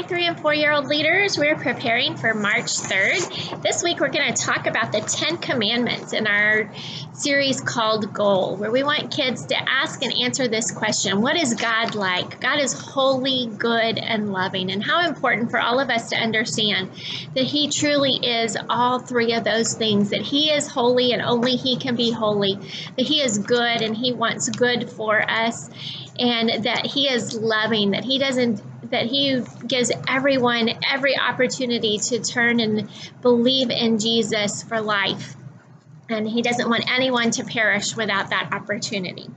Hi, 3 and 4-year-old leaders. We're preparing for March 3rd. This week we're going to talk about the 10 Commandments in our series called Goal, where we want kids to ask and answer this question: what is God like? God is holy, good, and loving, and how important for all of us to understand that He truly is all three of those things, that He is holy and only He can be holy, that He is good and He wants good for us, and that He is loving, that He gives everyone every opportunity to turn and believe in Jesus for life. And He doesn't want anyone to perish without that opportunity.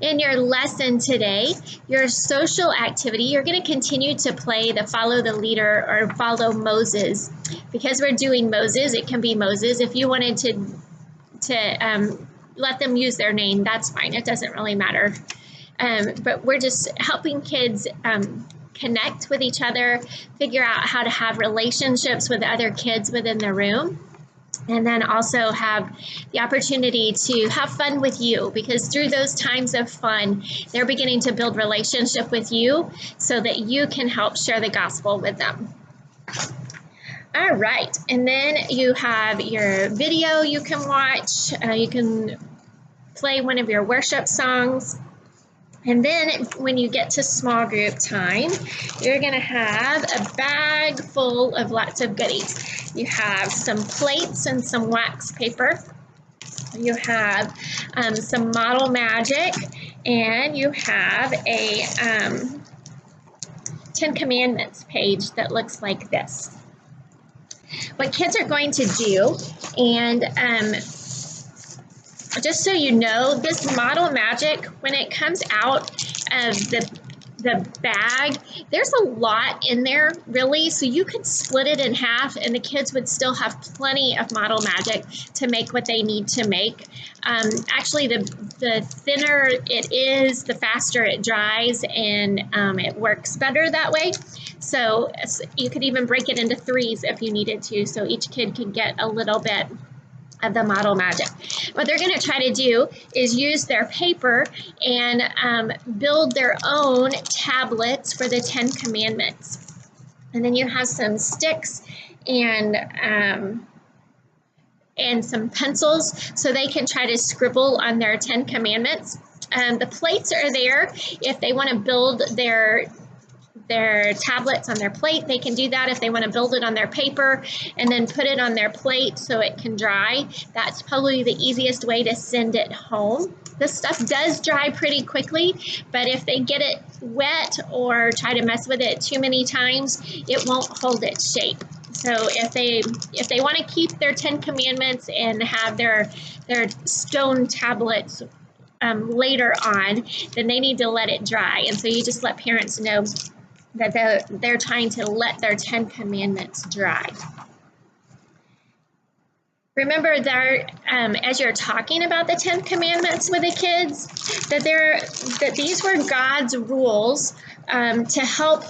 In your lesson today, your social activity, you're going to continue to play the follow the leader or follow Moses. Because we're doing Moses, it can be Moses. If you wanted to let them use their name, that's fine. It doesn't really matter. But we're just helping kids connect with each other, figure out how to have relationships with other kids within the room, and then also have the opportunity to have fun with you, because through those times of fun, they're beginning to build relationship with you so that you can help share the gospel with them. All right, and then you have your video you can watch. You can play one of your worship songs. And then when you get to small group time, you're going to have a bag full of lots of goodies. You have some plates and some wax paper. You have some model magic, and you have a 10 Commandments page that looks like this. What kids are going to do, and just so you know, this model magic, when it comes out of the bag, there's a lot in there, really, so you could split it in half and the kids would still have plenty of model magic to make what they need to make. Actually, the thinner it is, the faster it dries, and it works better that way. So you could even break it into threes if you needed to, so each kid can get a little bit of the model magic. What they're going to try to do is use their paper and build their own tablets for the 10 Commandments. And then you have some sticks and some pencils so they can try to scribble on their 10 Commandments. The plates are there if they want to build their tablets on their plate. They can do that. If they want to build it on their paper and then put it on their plate so it can dry, that's probably the easiest way to send it home. This stuff does dry pretty quickly, but if they get it wet or try to mess with it too many times, it won't hold its shape. So if they want to keep their 10 Commandments and have their stone tablets later on, then they need to let it dry. And so you just let parents know that they're trying to let their 10 Commandments dry. Remember that as you're talking about the 10 Commandments with the kids, that these were God's rules to help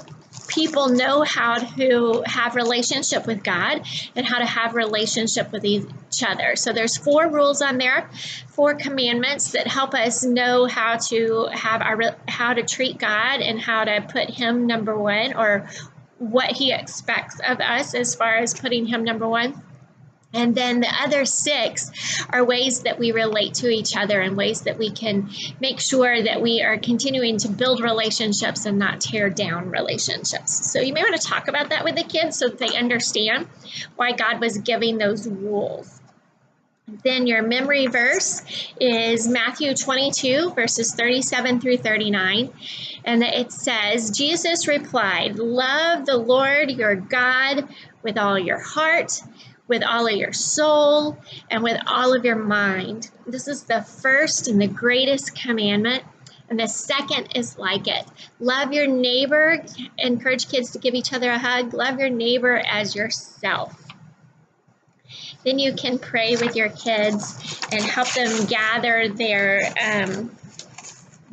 people know how to have relationship with God and how to have relationship with each other. So there's 4 rules on there, 4 commandments that help us know how to treat God and how to put Him number one, or what He expects of us as far as putting Him number one. And then the other 6 are ways that we relate to each other and ways that we can make sure that we are continuing to build relationships and not tear down relationships. So you may want to talk about that with the kids so that they understand why God was giving those rules. Then your memory verse is Matthew 22, verses 37 through 39. And it says, Jesus replied, "Love the Lord your God with all your heart, with all of your soul, and with all of your mind." This is the first and the greatest commandment. And the second is like it. Love your neighbor. Encourage kids to give each other a hug. Love your neighbor as yourself. Then you can pray with your kids and help them gather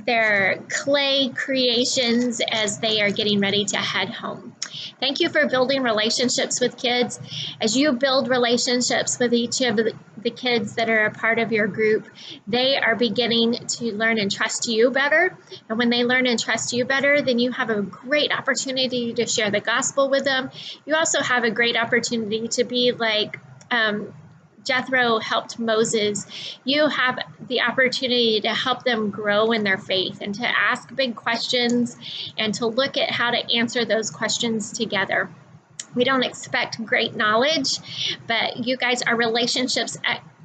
their clay creations as they are getting ready to head home. Thank you for building relationships with kids. As you build relationships with each of the kids that are a part of your group, they are beginning to learn and trust you better. And when they learn and trust you better, then you have a great opportunity to share the gospel with them. You also have a great opportunity to be like Jethro helped Moses. You have the opportunity to help them grow in their faith and to ask big questions and to look at how to answer those questions together. We don't expect great knowledge, but you guys are relationships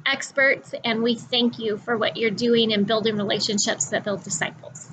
experts, and we thank you for what you're doing in building relationships that build disciples.